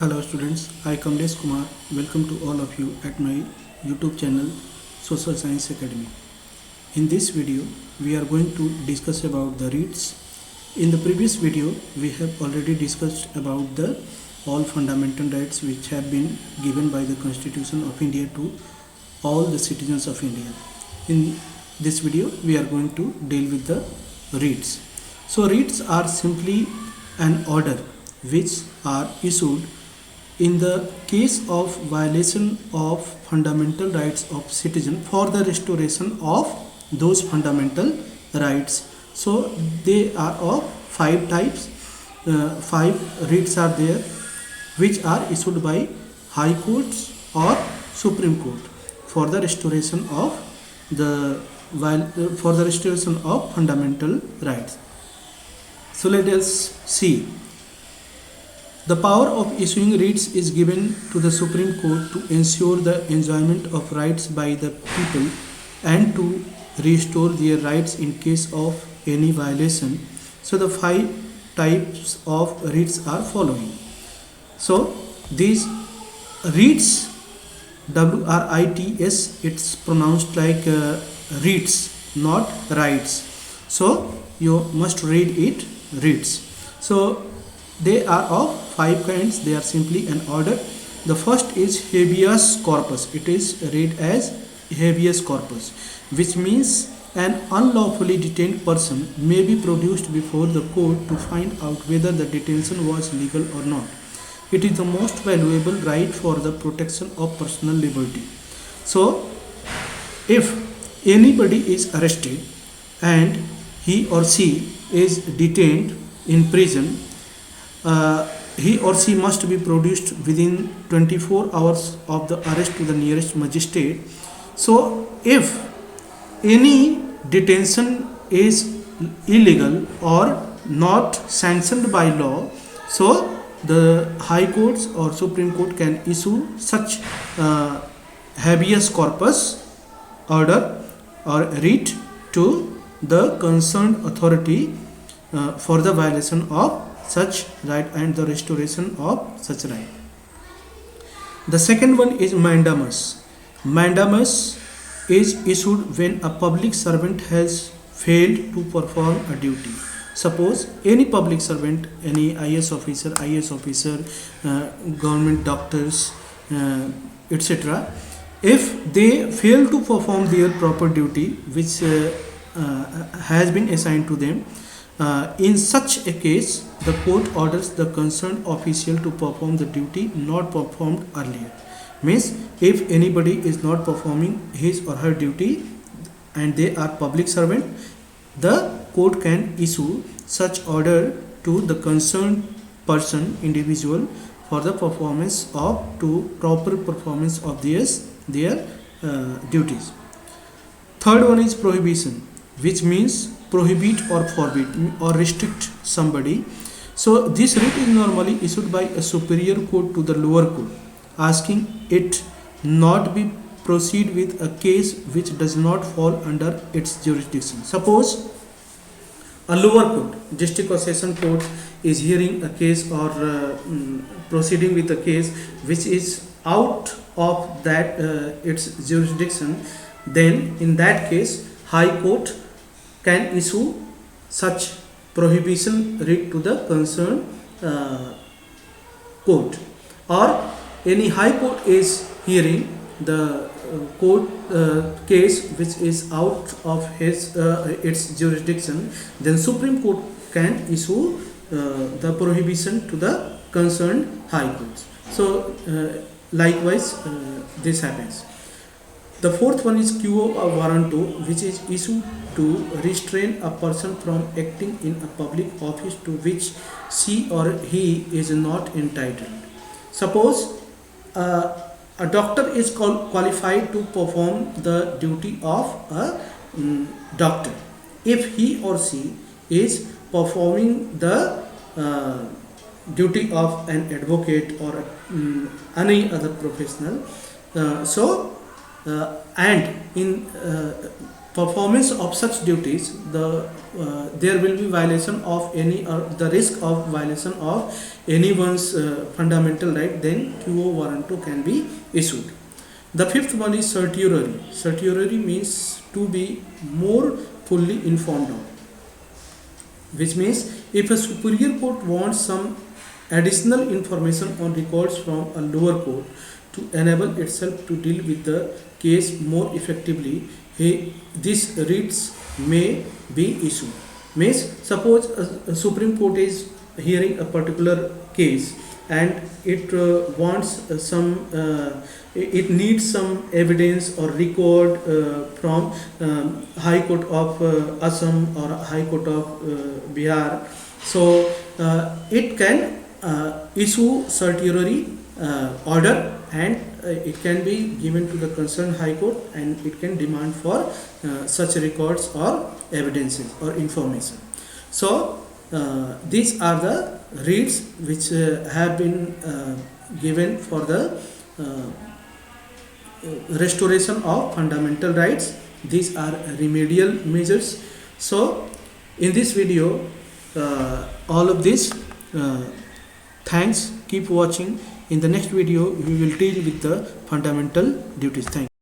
Hello students, I Kamlesh Kumar. Welcome to all of you at my YouTube channel Social Science Academy. In this video, we are going to discuss about the REITs. In the previous video, we have already discussed about the all fundamental rights which have been given by the Constitution of India to all the citizens of India. In this video, we are going to deal with the REITs. So REITs are simply an order which are issued in the case of violation of fundamental rights of citizen for the restoration of those fundamental rights. So they are of five types. Five writs are there which are issued by high courts or supreme court for the restoration of fundamental rights. So let us see. The power of issuing writs is given to the Supreme Court to ensure the enjoyment of rights by the people and to restore their rights in case of any violation. So the five types of writs are following. So these writs, WRITS, it's pronounced like writs, not rights. So you must read it writs. So they are of five kinds. They are simply an order. The first is habeas corpus. It is read as habeas corpus, which means an unlawfully detained person may be produced before the court to find out whether the detention was legal or not. It is the most valuable right for the protection of personal liberty. So, if anybody is arrested and he or she is detained in prison, he or she must be produced within 24 hours of the arrest to the nearest magistrate. So, if any detention is illegal or not sanctioned by law, so the high courts or supreme court can issue such habeas corpus order or writ to the concerned authority for the violation of such right and the restoration of such right. The second one is mandamus. Mandamus is issued when a public servant has failed to perform a duty. Suppose any public servant, any IS officer, government doctors, etc., if they fail to perform their proper duty which has been assigned to them, in such a case, the court orders the concerned official to perform the duty not performed earlier. Means, if anybody is not performing his or her duty and they are public servant, the court can issue such order to the concerned person, individual, for the proper performance of their duties. Third one is prohibition, which means prohibit or forbid or restrict somebody. So this writ is normally issued by a superior court to the lower court, asking it not be proceed with a case which does not fall under its jurisdiction. Suppose a lower court, district or session court, is hearing a case or proceeding with a case which is out of that its jurisdiction, then in that case high court can issue such prohibition writ to the concerned court. Or any high court is hearing the court case which is out of its jurisdiction, then Supreme Court can issue the prohibition to the concerned high courts. So likewise this happens. The fourth one is quo warranto, which is issued to restrain a person from acting in a public office to which she or he is not entitled. Suppose a doctor is qualified to perform the duty of a doctor. If he or she is performing the duty of an advocate or any other professional, and in performance of such duties, there will be violation of any, or the risk of violation of anyone's fundamental right, then quo warranto can be issued. The fifth one is certiorari. Certiorari means to be more fully informed of, which means if a superior court wants some additional information on records from a lower court to enable itself to deal with the case more effectively, these writs may be issued. Means suppose a Supreme Court is hearing a particular case and it wants it needs some evidence or record from High Court of Assam or High Court of Bihar. So it can issue certiorari order, and it can be given to the concerned High Court, and it can demand for such records or evidences or information. So these are the writs which have been given for the restoration of fundamental rights. These are remedial measures. So in this video, all of this, thanks, keep watching. In the next video we will deal with the fundamental duties. Thank you.